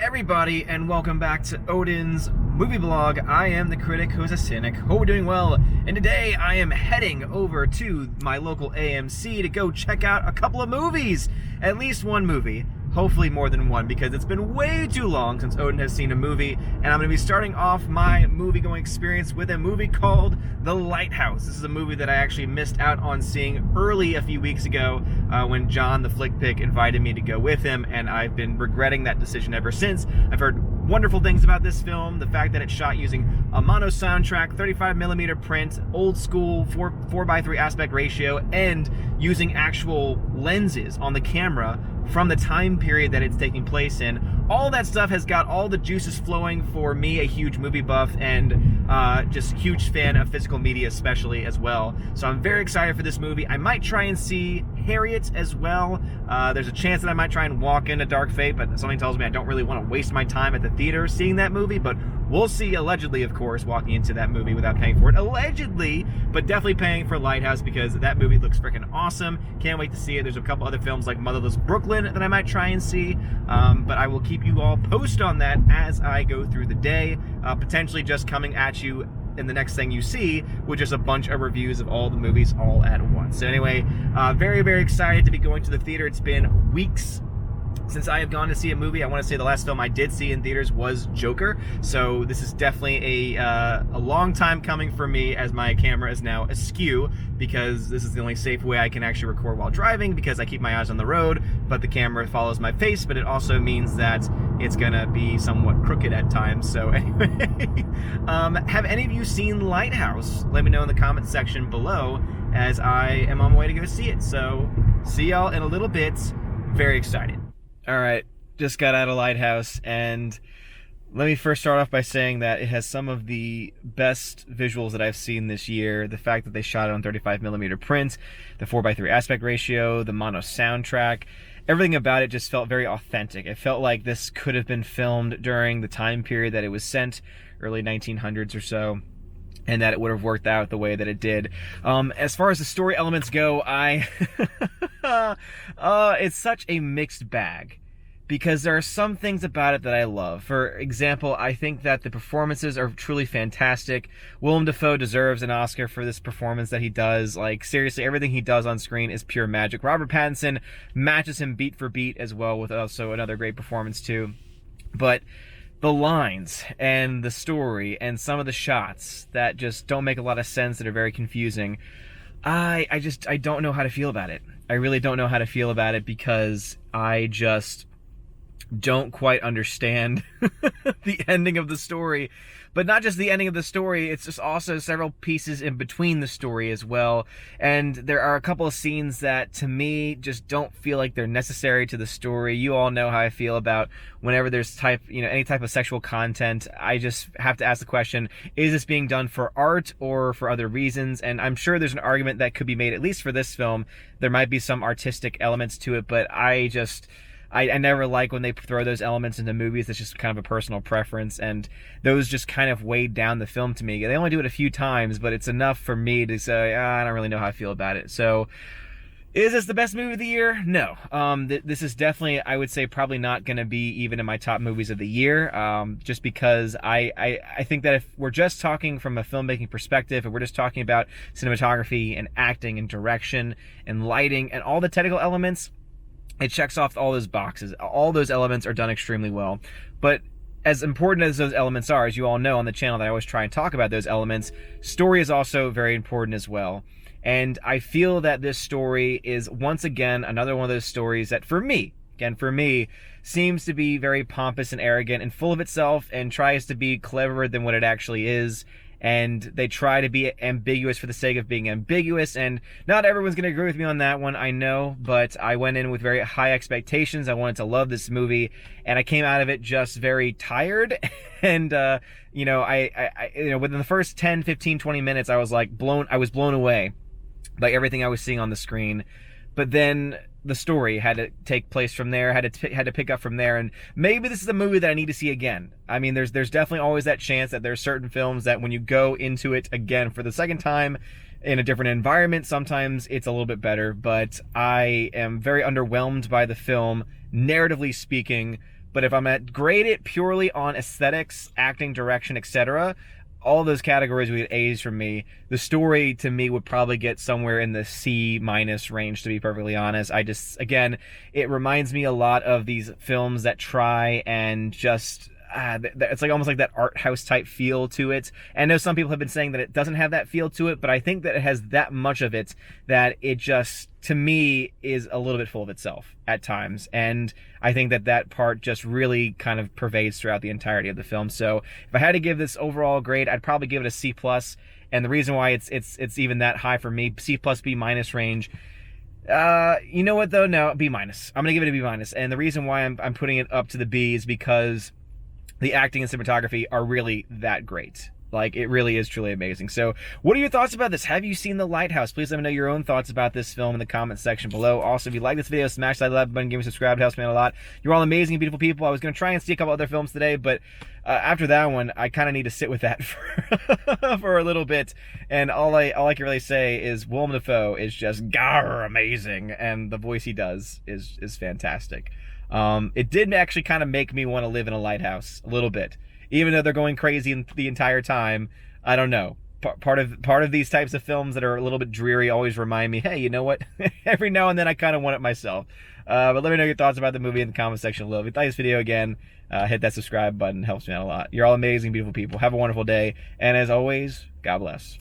everybody, and welcome back to Odin's movie blog. I am the critic who's a cynic. Hope we're doing well, and today I am heading over to my local AMC to go check out a couple of movies. At least one movie. Hopefully more than one, because it's been way too long since Odin has seen a movie, and I'm going to be starting off my movie-going experience with a movie called The Lighthouse. This is a movie that I actually missed out on seeing early a few weeks ago when John, the Flick Pick, invited me to go with him, and I've been regretting that decision ever since. I've heard wonderful things about this film, the fact that it's shot using a mono soundtrack, 35mm print, old school 4:3 aspect ratio, and using actual lenses on the camera from the time period that it's taking place in. All that stuff has got all the juices flowing for me, a huge movie buff, and just huge fan of physical media especially as well. So I'm very excited for this movie. I might try and see Harriet as well. There's a chance that I might try and walk into Dark Fate, but something tells me I don't really want to waste my time at the theater seeing that movie, but we'll see. Allegedly, of course, walking into that movie without paying for it. Allegedly, but definitely paying for Lighthouse, because that movie looks freaking awesome. Can't wait to see it. There's a couple other films like Motherless Brooklyn that I might try and see, but I will keep you all posted on that as I go through the day, potentially just coming at you in the next thing you see, which is a bunch of reviews of all the movies all at once. So anyway, very, very excited to be going to the theater. It's been weeks since I have gone to see a movie. I want to say the last film I did see in theaters was Joker, so this is definitely a long time coming for me, as my camera is now askew, because this is the only safe way I can actually record while driving, because I keep my eyes on the road, but the camera follows my face, but it also means that it's gonna be somewhat crooked at times. So anyway, have any of you seen Lighthouse? Let me know in the comment section below, as I am on my way to go see it. So see y'all in a little bit. Very excited. All right, just got out of Lighthouse, and let me first start off by saying that it has some of the best visuals that I've seen this year. The fact that they shot it on 35mm print, the 4:3 aspect ratio, the mono soundtrack, everything about it just felt very authentic. It felt like this could have been filmed during the time period that it was sent, early 1900s or so, and that it would have worked out the way that it did. As far as the story elements go, it's such a mixed bag, because there are some things about it that I love. For example, I think that the performances are truly fantastic. Willem Dafoe deserves an Oscar for this performance that he does. Like, seriously, everything he does on screen is pure magic. Robert Pattinson matches him beat for beat as well, with also another great performance too. But the lines and the story and some of the shots that just don't make a lot of sense, that are very confusing, I don't know how to feel about it. I really don't know how to feel about it, because I just don't quite understand the ending of the story. But not just the ending of the story, it's just also several pieces in between the story as well. And there are a couple of scenes that, to me, just don't feel like they're necessary to the story. You all know how I feel about whenever there's any type of sexual content. I just have to ask the question, is this being done for art or for other reasons? And I'm sure there's an argument that could be made, at least for this film. There might be some artistic elements to it, but I never like when they throw those elements into movies. It's just kind of a personal preference, and those just kind of weighed down the film to me. They only do it a few times, but it's enough for me to say, I don't really know how I feel about it. So, is this the best movie of the year? No. This is definitely, I would say, probably not going to be even in my top movies of the year, just because I think that if we're just talking from a filmmaking perspective, if we're just talking about cinematography and acting and direction and lighting and all the technical elements, it checks off all those boxes. All those elements are done extremely well. But as important as those elements are, as you all know on the channel that I always try and talk about those elements, story is also very important as well. And I feel that this story is, once again, another one of those stories that, for me, seems to be very pompous and arrogant and full of itself, and tries to be cleverer than what it actually is. And they try to be ambiguous for the sake of being ambiguous, and not everyone's going to agree with me on that one, I know, but I went in with very high expectations. I wanted to love this movie, and I came out of it just very tired, and within the first 10, 15, 20 minutes, I was blown away by everything I was seeing on the screen. But then the story had to take place from there, had to pick up from there, and maybe this is a movie that I need to see again. I mean, there's definitely always that chance that there's certain films that when you go into it again for the second time in a different environment, sometimes it's a little bit better, but I am very underwhelmed by the film, narratively speaking, But if I'm at grade it purely on aesthetics, acting, direction, etc., all those categories would get A's from me. The story to me would probably get somewhere in the C minus range, to be perfectly honest. I just, again, it reminds me a lot of these films that try and just it's like almost like that art house type feel to it. And I know some people have been saying that it doesn't have that feel to it, but I think that it has that much of it that it just, to me, is a little bit full of itself at times. And I think that that part just really kind of pervades throughout the entirety of the film. So if I had to give this overall grade, I'd probably give it a C plus. And the reason why it's even that high for me, C plus B minus range. You know what though? No, B minus. I'm gonna give it a B minus. And the reason why I'm putting it up to the B is because the acting and cinematography are really that great. Like, it really is truly amazing. So, what are your thoughts about this? Have you seen The Lighthouse? Please let me know your own thoughts about this film in the comment section below. Also, if you like this video, smash that like button, give me a subscribe, it helps me out a lot. You're all amazing and beautiful people. I was going to try and see a couple other films today, but after that one, I kind of need to sit with that for a little bit. And all I can really say is Willem Dafoe is just amazing, and the voice he does is fantastic. It did actually kind of make me want to live in a lighthouse a little bit, even though they're going crazy the entire time. I don't know. Part of these types of films that are a little bit dreary always remind me, hey, you know what? Every now and then I kind of want it myself. But let me know your thoughts about the movie in the comment section below. If you like this video, again, hit that subscribe button. It helps me out a lot. You're all amazing, beautiful people. Have a wonderful day. And as always, God bless.